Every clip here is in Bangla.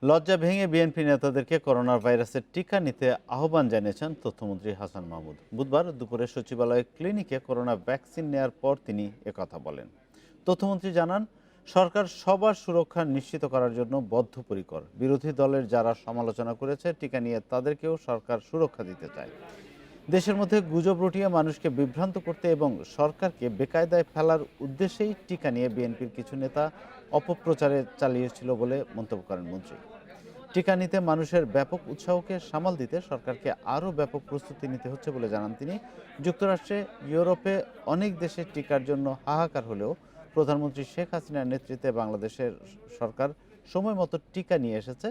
লজ্জা ভেঙে বিএনপি নেতাদেরকে করোনা ভাইরাসের টিকা নিতে আহ্বান জানিয়েছেন তথ্যমন্ত্রী হাসান মাহমুদ। বুধবার দুপুরে সচিবালয় ক্লিনিকে করোনা ভ্যাকসিন নেয়ার পর তিনি একথা বলেন। তথ্যমন্ত্রী জানান, সরকার সবার সুরক্ষা নিশ্চিত করার জন্য বদ্ধপরিকর। বিরোধী দলের যারা সমালোচনা করেছে টিকা নিয়ে, তাদেরকেও সরকার সুরক্ষা দিতে চায়। দেশের মধ্যে গুজব রটিয়ে মানুষকে বিভ্রান্ত করতে এবং সরকারকে বেকায়দায় ফেলার উদ্দেশ্যেই টিকা নিয়ে বিএনপির কিছু নেতা অপপ্রচারে চালিয়েছিল বলে মন্তব্য করেন মন্ত্রী। টিকা নিতে মানুষের ব্যাপক উৎসাহকে সামাল দিতে সরকারকে আরও ব্যাপক প্রস্তুতি নিতে হচ্ছে বলে জানান তিনি। যুক্তরাষ্ট্রে, ইউরোপে অনেক দেশে টিকার জন্য হাহাকার হলেও প্রধানমন্ত্রী শেখ হাসিনার নেতৃত্বে বাংলাদেশের সরকার সময় মতো টিকা নিয়ে এসেছে,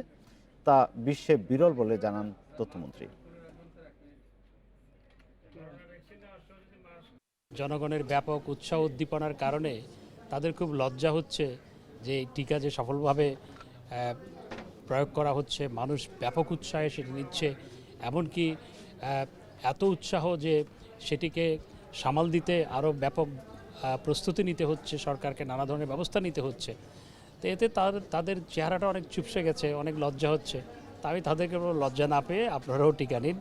তা বিশ্বে বিরল বলে জানান তথ্যমন্ত্রী। জনগণের ব্যাপক উৎসাহ উদ্দীপনার কারণে তাদের খুব লজ্জা হচ্ছে যে এই টিকা যে সফলভাবে প্রয়োগ করা হচ্ছে, মানুষ ব্যাপক উৎসাহে সেটি নিচ্ছে। এমনকি এত উৎসাহ যে সেটিকে সামাল দিতে আরও ব্যাপক প্রস্তুতি নিতে হচ্ছে, সরকারকে নানা ধরনের ব্যবস্থা নিতে হচ্ছে। তো এতে তাদের চেহারাটা অনেক চুপসে গেছে, অনেক লজ্জা হচ্ছে। তা আমি তাদেরকে লজ্জা না পেয়ে আপনারাও টিকা নিন।